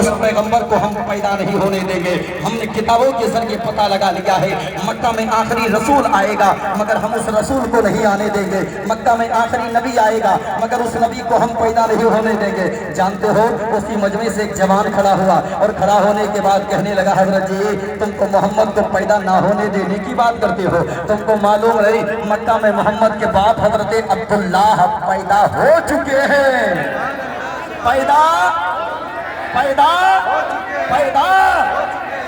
اس پیغمبر کو ہم پیدا نہیں ہونے دیں گے۔ ہم نے کتابوں کے ذریعے پتہ لگا لیا ہے مکہ میں آخری رسول آئے گا مگر ہم اس رسول کو نہیں آنے دیں گے، مکہ میں آخری نبی آئے گا مگر اس نبی کو ہم پیدا نہیں ہونے دیں گے۔ جانتے ہو اسی مجمع سے ایک جوان کھڑا ہوا اور کھڑا ہونے کے بعد کہنے لگا حضرت جی تم کو محمد کو پیدا نہ ہونے دینے کی بات کرتے ہو، تم کو معلوم نہیں مکہ میں محمد کے باپ حضرت عبداللہ پیدا ہو چکے ہیں، پیدا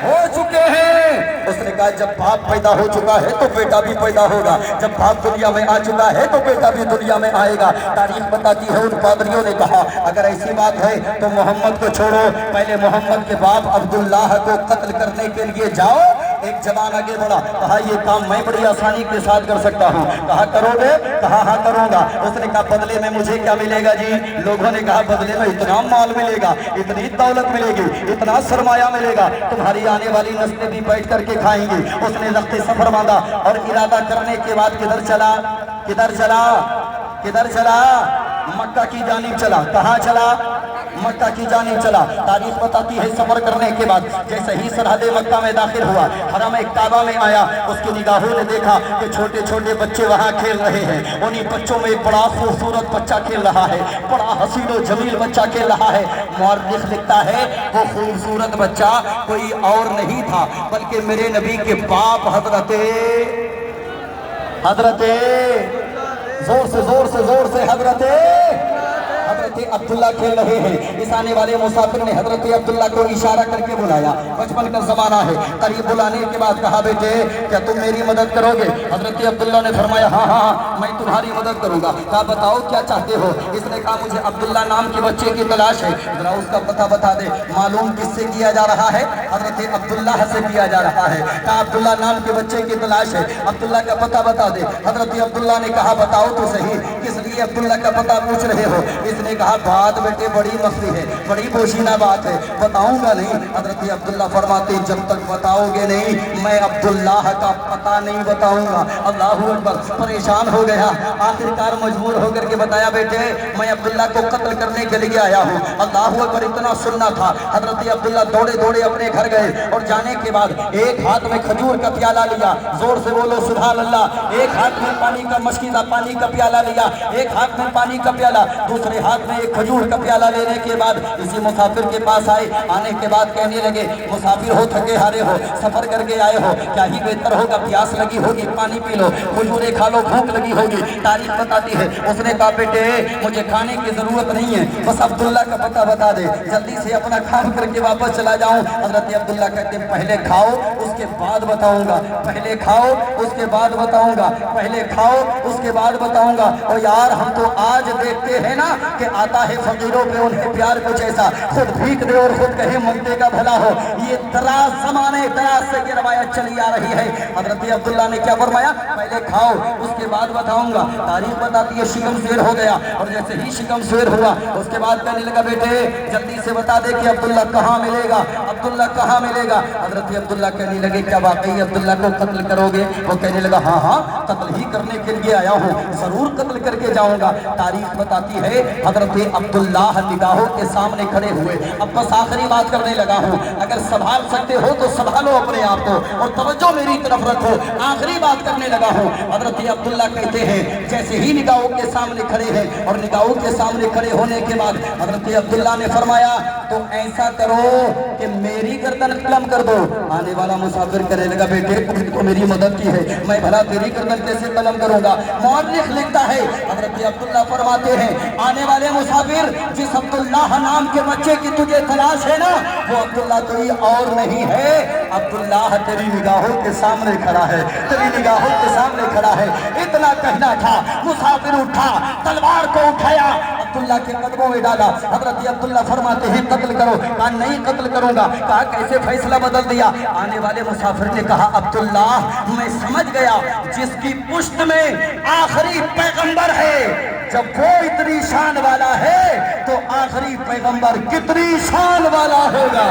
ہو چکے ہیں۔ اس نے کہا جب باپ پیدا ہو چکا ہے تو بیٹا بھی پیدا ہوگا، جب باپ دنیا میں آ چکا ہے تو بیٹا بھی دنیا میں آئے گا۔ تاریخ بتاتی ہے ان پادریوں نے کہا اگر ایسی بات ہے تو محمد کو چھوڑو، پہلے محمد کے باپ عبداللہ کو قتل کرنے کے لیے جاؤ۔ ایک جوان آگے بڑھا، کہا یہ کام میں بڑی آسانی کے ساتھ کر سکتا ہوں۔ کہا کرو گے؟ کہا ہاں کروں گا۔ اس نے کہا بدلے میں مجھے کیا ملے گا جی؟ لوگوں نے کہا بدلے میں اتنا مال ملے گا، اتنی دولت ملے گی، اتنا سرمایہ ملے گا، تمہاری آنے والی نسلیں بھی بیٹھ کر کے کھائیں گی۔ اس نے رخت سفر باندھا اور ارادہ کرنے کے بعد کدھر چلا؟ مکہ کی جانب چلا۔ کہاں چلا؟ مکہ کی جانب چلا۔ تاریخ بتاتی ہے سفر کرنے کے بعد جیسے ہی سرحد مکہ میں داخل ہوا، حرم کعبہ میں آیا، اس کی نگاہوں نے دیکھا کہ چھوٹے چھوٹے بچے وہاں کھیل رہے ہیں۔ انہی بچوں میں ایک بڑا خوبصورت بچہ کھیل رہا ہے، بڑا حسین و جمیل بچہ کھیل رہا ہے۔ مورخ لکھتا ہے وہ خوبصورت بچہ کوئی اور نہیں تھا بلکہ میرے نبی کے باپ حضرت زور سے حضرت عبداللہ کھیل رہے ہیں۔ اس آنے والے مسافر نے حضرت عبداللہ کو اشارہ کر کے بلایا، بچپن کا زمانہ ہے۔ قریب بلانے کے بعد کہا بیٹے کیا تم میری مدد کرو گے؟ حضرت عبداللہ نے فرمایا ہاں میں تمہاری مدد کروں گا۔ کہا بتاؤ کیا چاہتے ہو؟ اس نے کہا مجھے عبداللہ نام کے بچے کی تلاش ہے، ذرا اس کا پتہ بتا دے۔ معلوم کس سے کیا جا رہا ہے؟ حضرت عبداللہ سے کیا جا رہا ہے۔ کہا عبداللہ نام کے بچے کی تلاش ہے، عبداللہ کا پتہ بتا دے۔ حضرت عبداللہ نے کہا بتاؤ تو صحیح کس لیے عبداللہ کا پتہ پوچھ رہے ہو؟ اس نے کہا بات بیٹے بڑی مسئلہ ہے، بڑی پوشیدہ بات ہے، بتاؤں گا نہیں۔ حضرت عبداللہ فرماتے جب تک بتاؤ گے نہیں میں عبداللہ کا پتہ نہیں بتاؤں گا۔ اللہ اکبر، پریشان ہو گیا، آخرکار مجبور ہو کر کے بتایا بیٹے میں عبداللہ کو قتل کرنے کے لیے آیا ہوں۔ اللہ اکبر، اتنا سننا تھا۔ حضرت عبداللہ دوڑے دوڑے اپنے گھر گئے اور جانے کے بعد ایک ہاتھ میں کھجور کا پیالہ لیا، زور سے بولو سبحان اللہ، ایک ہاتھ میں پانی کا مشکیزہ پانی کا پیالہ لیا، ایک ہاتھ میں پانی کا پیالہ، دوسرے ہاتھ میں ایک کھجور کا پیالہ لینے کے بعد اسی مسافر کے پاس آئے۔ آنے کے بعد کہنے لگے مسافر ہو، تھکے ہارے ہو، سفر کر کے آئے ہو، کیا ہی بہتر ہوگا پیاس لگی ہوگی پانی پی لو، کھجوریں کھا لو، بھوک لگی ہوگی۔ تاریخ بتاتی ہے اس نے کہا بیٹے مجھے کھانے کی ضرورت نہیں ہے، بس عبداللہ کا پتہ بتا دے، جلدی سے اپنا کام کر کے واپس چلا جاؤں۔ حضرت عبداللہ کہتے پہلے کھاؤ اس کے بعد بتاؤں گا، پہلے کھاؤ اس کے بعد بتاؤں گا، پہلے کھاؤ اس کے بعد بتاؤں گا۔ اور یار ہم تو آج دیکھتے ہیں نا کہ آتا ہے فقیروں پہ انہیں پیار کچھ ایسا، خود بھیک دے اور خود کہے منگتے کا بھلا ہو۔ یہ دراز زمانے دراز سے یہ روایت چلی آ رہی ہے۔ حضرت عبداللہ نے کیا فرمایا؟ پہلے کھاؤ اس کے بعد بتاؤں گا۔ تاریخ بتاتی ہے شکم سیر ہو گیا اور جیسے ہی شکم سیر ہوا اس کے بعد کہنے لگا بیٹے جلدی سے بتا دے کہ عبداللہ کہاں ملے گا، عبداللہ کہاں ملے گا۔ حضرت عبداللہ کہنے لگے کیا واقعی عبداللہ کو قتل کرو گے؟ وہ کہنے لگا ہاں قتل ہی کرنے کے لیے آیا ہوں، ضرور قتل کر کے جاؤں گا۔ تاریخ بتاتی ہے حضرت عبداللہ نگاہوں کے سامنے کھڑے ہوئے، اب بس آخری بات کرنے لگا ہوں، اگر سنبھال سکتے ہو تو سنبھالو اپنے آپ کو اور توجہ میری طرف رکھو، آخری بات کرنے لگا ہوں۔ حضرت عبداللہ کہتے ہیں جیسے ہی نگاہوں کے سامنے کھڑے ہیں اور نگاہوں کے سامنے کھڑے ہونے کے بعد حضرت عبداللہ نے فرمایا تو ایسا کرو کہ میری گردن قلم کر دو۔ آنے والا مسافر کہنے لگا بیٹے تم نے تو میری مدد کی ہے، میں بھلا تیری گردن کیسے قلم کروں گا؟ مورخ لکھتا ہے حضرت عبداللہ فرماتے ہیں آنے والے مسافر جس عبداللہ نام کے بچے کی تجھے تلاش ہے نا وہ عبداللہ کوئی اور نہیں ہے، عبداللہ تیری نگاہوں کے سامنے کھڑا ہے، تیری نگاہوں کے سامنے کھڑا ہے۔ اتنا کہنا تھا، مسافر اٹھا، تلوار کو اٹھایا، عبداللہ کے قدموں میں ڈالا۔ حضرت عبداللہ فرماتے ہیں قتل کرو، کہا نہیں قتل کروں گا۔ کہا کیسے فیصلہ بدل دیا؟ آنے والے مسافر نے کہا عبداللہ میں سمجھ گیا جس کی پشت میں آخری پیغمبر ہے، جب وہ اتنی شان والا ہے تو آخری پیغمبر کتنی شان والا ہوگا۔